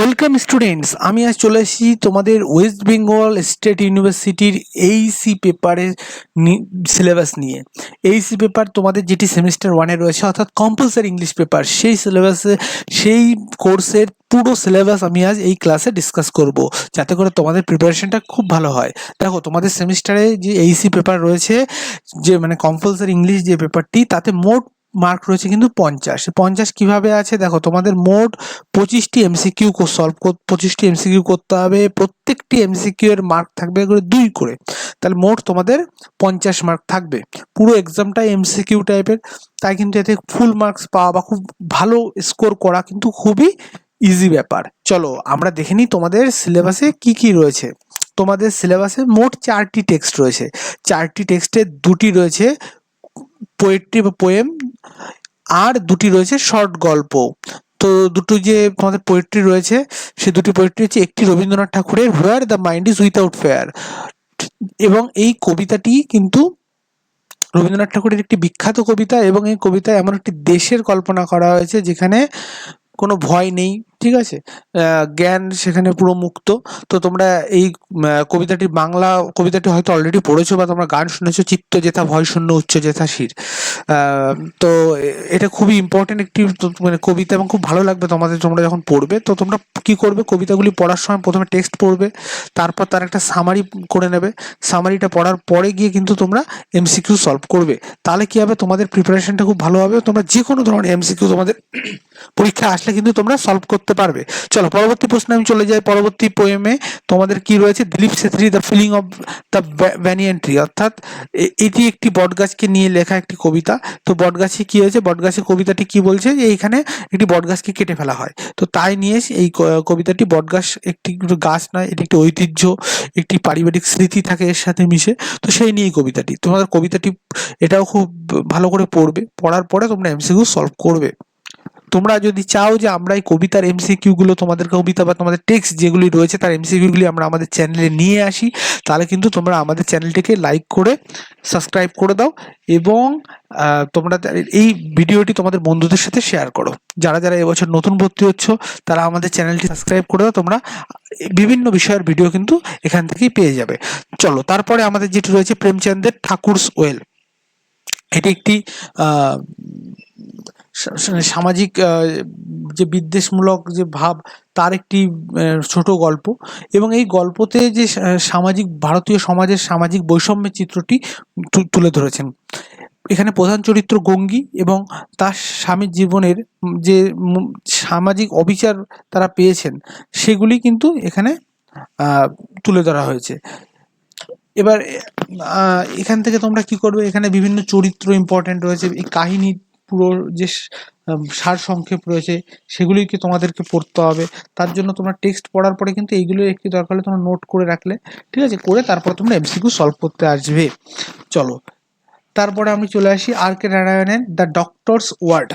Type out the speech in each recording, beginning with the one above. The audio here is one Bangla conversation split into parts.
ওয়েলকাম স্টুডেন্টস, আমি আজ চলে এসেছি তোমাদের ওয়েস্ট বেঙ্গল স্টেট ইউনিভার্সিটির এইসি পেপারের সিলেবাস নিয়ে। এইসি পেপার তোমাদের যেটি সেমিস্টার ওয়ানে রয়েছে অর্থাৎ কম্পালসারি ইংলিশ পেপার, সেই সিলেবাসে সেই কোর্সের পুরো সিলেবাস আমি আজ এই ক্লাসে ডিসকাস করব, যাতে করে তোমাদের প্রিপারেশনটা খুব ভালো হয়। দেখো, তোমাদের সেমিস্টারে যে এইসি পেপার রয়েছে, যে মানে কম্পালসারি ইংলিশ যে পেপারটি, তাতে মোট মার্ক রয়েছে কিন্তু 50। কিভাবে আছে দেখো, তোমাদের মোট 25টি এমসিকিউ সলভ 25টি এমসিকিউ করতে হবে। প্রত্যেকটি এমসিকিউ এর মার্ক থাকবে করে 2 করে, তাহলে মোট তোমাদের 50 মার্ক থাকবে। পুরো এক্সামটাই এমসিকিউ টাইপের, তাই কিন্তু এতে ফুল মার্কস পাওয়া বা খুব ভালো স্কোর করা কিন্তু খুবই ইজি ব্যাপার। চলো আমরা দেখে নিই তোমাদের সিলেবাসে কি কি রয়েছে। তোমাদের সিলেবাসে মোট 4টি টেক্সট রয়েছে। 4টি টেক্সটের 2টি রয়েছে পোয়েট্রি বা পোয়েম, আর 2টি রয়েছে শর্ট গল্প। তো দুটো যে তোমাদের পোয়েট্রি রয়েছে, সে দুটি পোয়েট্রি হচ্ছে একটি রবীন্দ্রনাথ ঠাকুরের where the mind is without fair, এবং এই কবিতাটি কিন্তু রবীন্দ্রনাথ ঠাকুরের একটি বিখ্যাত কবিতা, এবং এই কবিতায় এমন একটি দেশের কল্পনা করা হয়েছে যেখানে কোনো ভয় নেই, ঠিক আছে, জ্ঞান সেখানে পুরো মুক্ত। তো তোমরা এই কবিতাটি বাংলা কবিতাটি হয়তো অলরেডি পড়েছো বা তোমরা গান শুনেছো, চিত্ত যেথা ভয় শূন্য উচ্চ যেথা শির। তো এটা খুবই ইম্পর্টেন্ট একটি মানে কবিতা, এবং খুব ভালো লাগবে তোমাদের তোমরা যখন পড়বে। তো তোমরা কি করবে, কবিতাগুলি পড়ার সময় প্রথমে টেক্সট পড়বে, তারপর তার একটা সামারি করে নেবে। সামারিটা পড়ার পরে গিয়ে কিন্তু তোমরা এমসিকিউ সলভ করবে। তাহলে কি হবে, তোমাদের প্রিপারেশনটা খুব ভালো হবে। তোমরা যে কোনো ধরনের এমসিকিউ তোমাদের পরীক্ষা আসলে কিন্তু তোমরা সলভ করতে পারবে। চলো পরবর্তী প্রশ্নে আমি চলে যাই। পরবর্তী পোয়েমে তোমাদের কি রয়েছে, Dilip Chitre the feeling of the banyan tree, অর্থাৎ এটি একটি বটগাছকে নিয়ে লেখা একটি কবিতা। তো বটগাছে কি হয়েছে, বটগাছের কবিতাটি কি বলছে যে এইখানে একটি বটগাছকে কেটে ফেলা হয়। তো তাই নিয়ে এই কবিতাটি, বটগাছ একটি গাছ নয়, এটি একটি ঐতিহ্য, একটি পারিবারিক স্মৃতি থাকে এর সাথে মিশে। তো সেই নিয়েই কবিতাটি, তোমাদের কবিতাটি এটাও খুব ভালো করে পড়বে। পড়ার পরে তোমরা এমসিকিউ সলভ করবে। তোমরা যদি চাও যে আমরা এই কবিতার এমসিকিউ গুলো, তোমাদের কবিতা বা তোমাদের টেক্সট যেগুলি রয়েছে তার এমসিকিউ গুলি আমরা আমাদের চ্যানেলে নিয়ে আসি, তাহলে কিন্তু তোমরা আমাদের চ্যানেলটিকে লাইক করে সাবস্ক্রাইব করে দাও, এবং তোমরা এই ভিডিওটি তোমাদের বন্ধুদের সাথে শেয়ার করো। যারা যারা এবছর নতুন ভর্তি হচ্ছ, তারা আমাদের চ্যানেলটি সাবস্ক্রাইব করে দাও। তোমরা বিভিন্ন বিষয়ের ভিডিও কিন্তু এখান থেকেই পেয়ে যাবে। চলো তারপরে আমাদের যেটি রয়েছে, প্রেমচন্দের ঠাকুরস ওয়েল। এটি একটি সামাজিক যে বিদ্বেষমূলক যে ভাব, তার একটি ছোট গল্প, এবং এই গল্পতে যে সামাজিক, ভারতীয় সমাজের সামাজিক বৈষম্যের চিত্রটি তুলে ধরেছেন। এখানে প্রধান চরিত্র গঙ্গি এবং তার স্বামীর জীবনের যে সামাজিক অবিচার তারা পেয়েছেন, সেগুলি কিন্তু এখানে তুলে ধরা হয়েছে। এবার এখান থেকে তোমরা কি করবে, এখানে বিভিন্ন চরিত্র ইম্পর্টেন্ট রয়েছে, এই কাহিনী পুরো যে সার সংক্ষেপ রয়েছে সেগুলিকে তোমাদেরকে পড়তে হবে। তার জন্য তোমরা টেক্সট পড়ার পরে কিন্তু এইগুলো একটু দরকার হলে তোমরা নোট করে রাখলে, ঠিক আছে, করে তারপর তোমরা এমসিকিউ সলভ করতে আসবে। চলো তারপরে আমি চলে আসি আর কে নারায়ণের দ্য ডক্টরস ওয়ার্ড।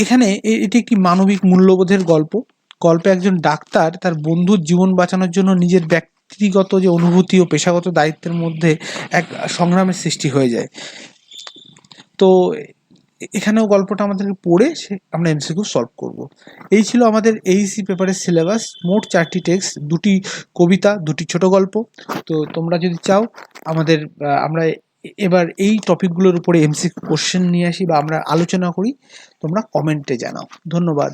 এখানে এটি একটি মানবিক মূল্যবোধের গল্প। গল্পে একজন ডাক্তার তার বন্ধুর জীবন বাঁচানোর জন্য নিজের ব্যক্তিগত যে অনুভূতি ও পেশাগত দায়িত্বের মধ্যে এক সংগ্রামের সৃষ্টি হয়ে যায়। তো এখানেও গল্পটা আমাদেরকে পড়ে আমরা এমসিকিউ সলভ করব। এই ছিল আমাদের এইসি পেপারের সিলেবাস। মোট 4টি টেক্সট, 2টি কবিতা, 2টি ছোট গল্প। তো তোমরা যদি চাও আমরা এবার এই টপিকগুলোর উপরে এমসিকিউ কোশ্চেন নিয়ে আসি বা আমরা আলোচনা করি, তোমরা কমেন্টে জানাও। ধন্যবাদ।